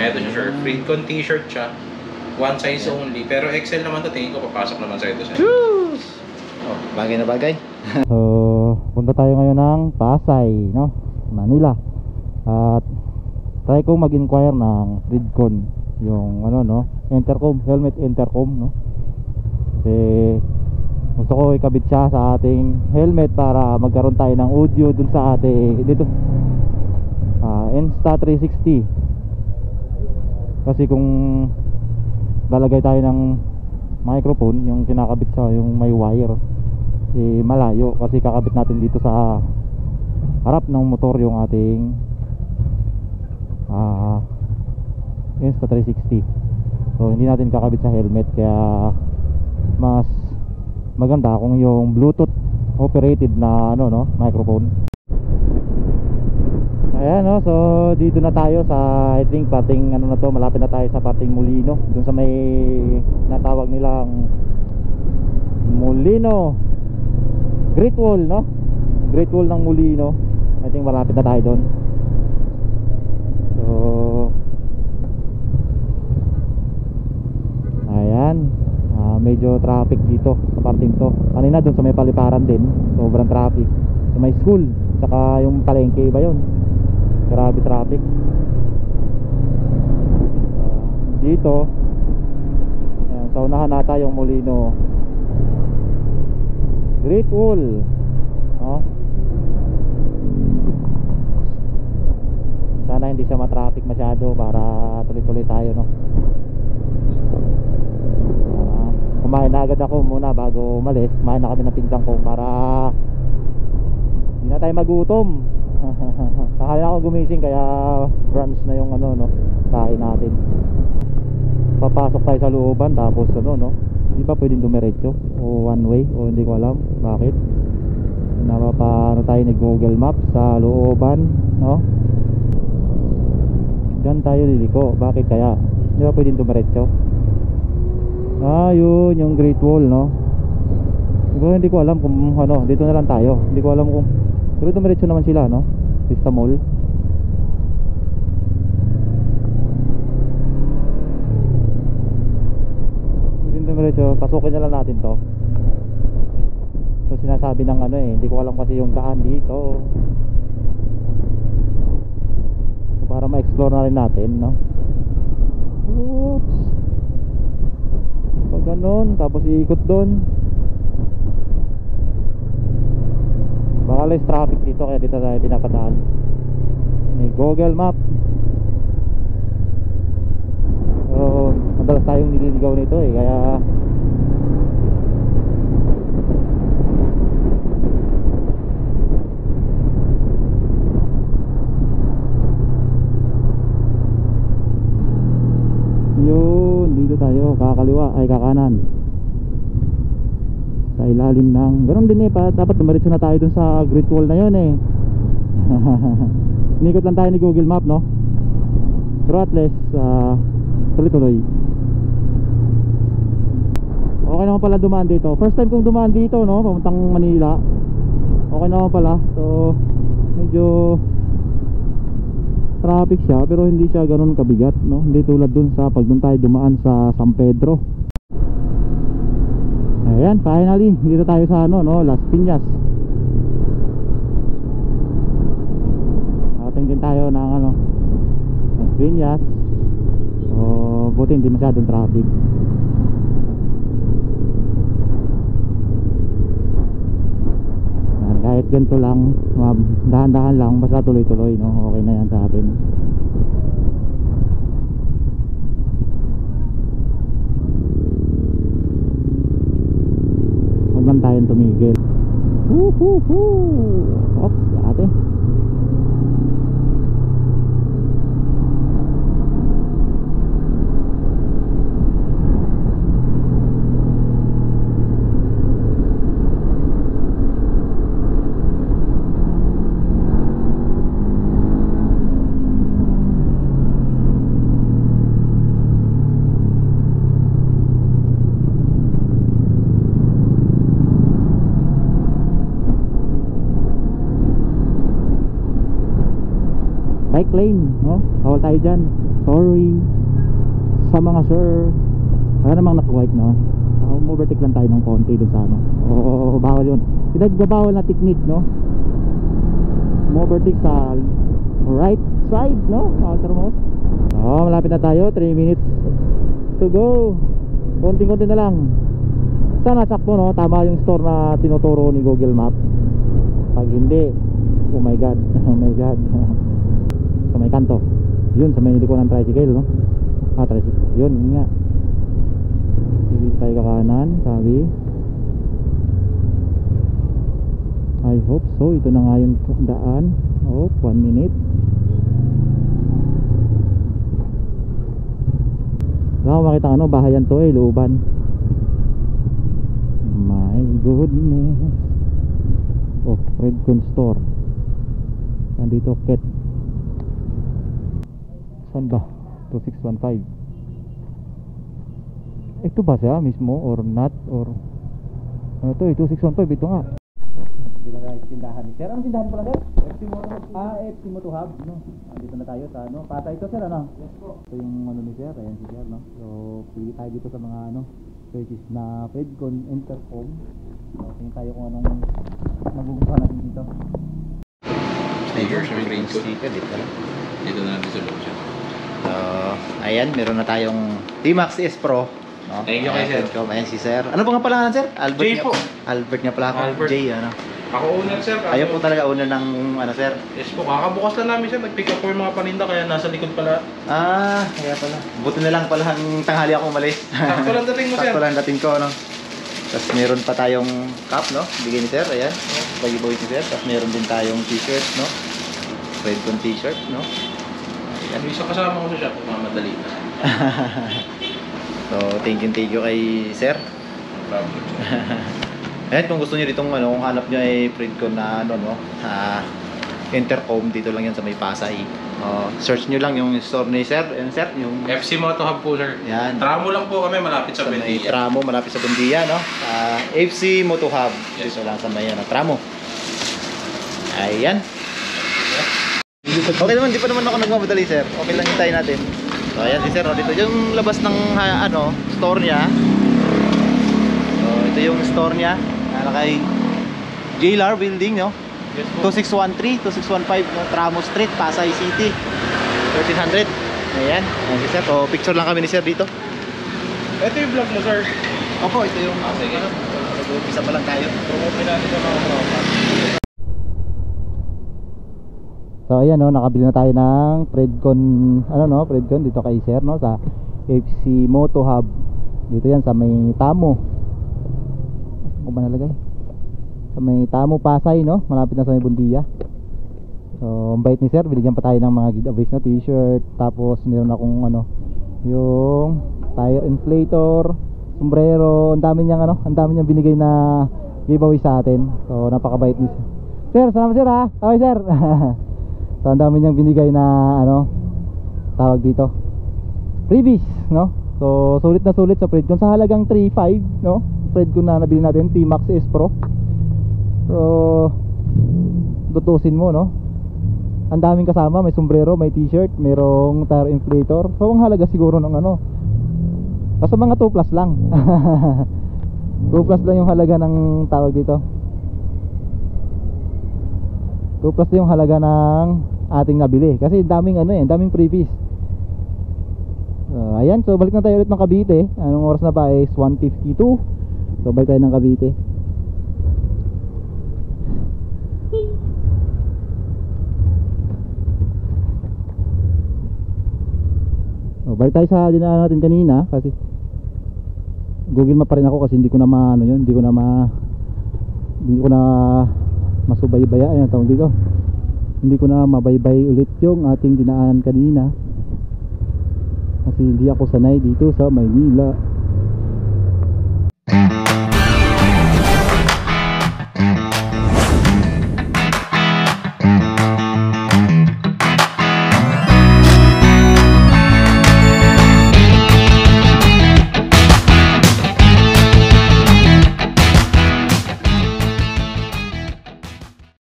Ito siya sir, Freedcon t-shirt siya. One size only, pero XL naman to, tingin ko papasok naman sa ito sir. Oh, bagay na bagay. So, punta tayo ngayon ng Pasay, no? Manila. At try kong mag-inquire ng Freedcon, yung ano, no? Intercom, helmet intercom, no? Kasi gusto ko ikabit siya sa ating helmet para magkaroon tayo ng audio dun sa ating dito. Insta360. Kasi kung lalagay tayo ng microphone, yung kinakabit sa yung may wire, eh malayo kasi kakabit natin dito sa harap ng motor yung ating Insta360. So hindi natin kakabit sa helmet, kaya mas maganda kung yung Bluetooth operated na ano, no, microphone. Ayan, no, so dito na tayo sa, I think parting ano na to, malapit na tayo sa parting Molino, dun sa may natawag nilang Molino Great Wall, no? Great Wall ng Molino. I think malapit na tayo doon. So ayan, medyo traffic dito sa parting to. Kanina doon sa may paliparan din, sobrang traffic. Sa may school, saka yung palengke, iba yun, grabe traffic. Dito ayan, sa unahan nata yung Molino Great Wall, oh. Sana hindi siya matraffic masyado para tuloy-tuloy tayo, no? Kumain na agad ako muna bago umalis. Kumain na kami ng pinsang ko para hindi na tayo magutom. Sakali ako gumising, kaya brunch na yung ano, no, kain natin. Papasok tayo sa looban, tapos ano, no, hindi pa pwedeng dumiretso o one way, o hindi ko alam bakit. Napapaano tayo ni Google Maps sa looban, no? Diyan tayo liliko, bakit kaya? Hindi pa pwedeng dumiretso. Yun yung Great Wall, no? Siguro hindi ko alam kung ano, dito na lang tayo. Hindi ko alam kung, pero dumiretso naman sila, no? Vista Mall. Diretso, pasukin na lang natin to. So sinasabi ng ano eh, hindi ko alam kasi yung daan dito. So, para ma-explore na rin natin, no? Oops. Pag ganun, tapos iikot doon. Baka less traffic dito, kaya dito tayo pinapadaan. May Google Map. So madalas tayong nililigaw nito eh, kaya yun, dito tayo kakaliwa ay kakanan sa ilalim ng ganun din eh, dapat dumiretso na tayo dun sa Great Wall na yun eh. Inikot lang tayo ni Google Map, no? Pero at least tuloy-tuloy. Okay naman pala dumaan dito. First time kong dumaan dito, no, papuntang Manila. Okay naman pala. So medyo traffic siya, pero hindi siya ganoon kabigat, no? Hindi tulad dun sa pag dun tayo dumaan sa San Pedro. Ayan, finally dito tayo sa ano, no, Las Piñas. Ating din tayo ng ano, Las Piñas. So buti hindi masyadong traffic. Kahit ganito lang, dahan-dahan lang, basta tuloy-tuloy, no? Okay na yan sa atin. Huwag man tayong tumigil. Oops, ate. Bike lane, no? Bawal tayo dyan. So sorry sa mga sir. Kaya namang naka-white no. Overtake lang tayo ng konti dun sa ano. Oo, bawal yun. Pinagbabawal na technique no. Overtake sa right side no, outermost. Malapit na tayo, 3 minutes to go. Konting-konti na lang. Sana sakto no, tama yung store na tinuturo ni Google Map. Pag hindi, oh my god, oh my god. Sa may kanto, yun sa may niliko ng tricycle no. Tricycle, yun nga. Hindi tayo kakanan, sabi. I hope so. Ito na nga yung daan. 1 minute. Wala ko makita ano, bahayan to looban. My goodness. Redcon store. Nandito, Ket. Saan ba? 2615. Ito ba siya mismo or not? Or ano to, 2615, ito nga. Bilang guys, tindahan ni Sir. Anong tindahan pala Sir? FC Moto Hub. FC Moto Hub no? Dito na tayo sa ano, Pasay ito Sir ano? Yes po. Ito yung ano ni Sir, ayan si Sir no? So, pili tayo dito sa mga ano purchase na Redcon Intercom. So, tingin tayo kung anong magugustuhan natin dito. Sticker, sa may green code. Sticker dito na. Dito na natin sa loob siya. So, ayan, meron na tayong T-Max S Pro. No? Thank you kay Sir. Ayan si Sir. Ano po nga pala Sir? Albert Jay nga, po. Albert nga pala ako. Albert. Jay, ano? Ako owner Sir. Ayaw po talaga owner ng ano Sir? Yes po, kakabukas lang namin Sir. Nag-pick up po yung mga paninda kaya nasa likod pala. Kaya pala. Buti na lang pala ang tanghali ako umalis. Sakto lang dating mo Sir. Sakto lang dating ko, no? Tapos meron pa tayong cup, no? Bigay ni Sir, ayan. Boy ni Sir. Tapos meron din tayong t-shirt, no? Redcon t-shirt, no? Ano isa kasama ko sa shop, mamadali na. So, thank you kay Sir. No problem. Ayan, kung gusto niyo ditong ano, kung hanap niyo ay Redcon na ano, no? Intercom, dito lang yan sa may Pasay. Search niyo lang yung store ni Sir. Ayan, Sir, yung FC Moto Hub po Sir. Yan. Tramo lang po kami, malapit sa may Bendia. Tramo, malapit sa Bundia, no? FC Moto Hub. Yes. Dito lang sa may ano, Tramo. Ayan. Okay naman, di pa naman ako nagmamadali Sir. Okay lang, hintayin natin. So ayan si Sir, no? Dito yung labas ng ano, store niya. So ito yung store niya. Kay JLR Building, no? Yes po. 2613, 2615, no? Tramo Street, Pasay City, 1300. Ayan, ayan si Sir. So picture lang kami ni Sir dito. Ito yung vlog mo Sir. Opo, ito yung Sige. nag-umpisa pa lang tayo. Promote natin sa mga tropa. So ayan no, nakabili na tayo ng Redcon, ano no, Redcon dito kay Sir no, sa FC Moto Hub. Dito yan sa may Tamo. Ano ba nalagay? Sa may Tamo Pasay no, malapit na sa may Bundia. So ang bait ni Sir, binigyan pa tayo ng mga giveaways na t-shirt. Tapos meron akong ano, yung tire inflator, sombrero, ang dami niyang ano, ang dami niyang binigay na giveaway sa atin. So napakabait ni Sir. Sir, salamat Sir ha. Okay Sir. So ang dami niyang binigay na ano, tawag dito, freebies no. So sulit na sulit sa Redcon sa halagang 3.5 no. Redcon na nabili natin, T-Max S Pro. So tutusin mo no, ang daming kasama, may sombrero, may t-shirt, merong tire inflator. So ang halaga siguro ng ano, basta mga 2 plus lang. 2 plus lang yung halaga ng tawag dito. 2 plus yung halaga ng ating nabili. Kasi daming ano eh, daming freebies. Ayan, so balik na tayo ulit ng Cavite. Anong oras na ba is 1:52. So balik tayo ng Cavite. So balik tayo sa dinaan natin kanina. Kasi Google Map pa rin ako kasi hindi ko na maano yun, hindi ko na masubaybaya, ayan tawag dito. Hindi ko na mabaybay ulit yung ating dinaanan kanina kasi hindi ako sanay dito sa Maynila.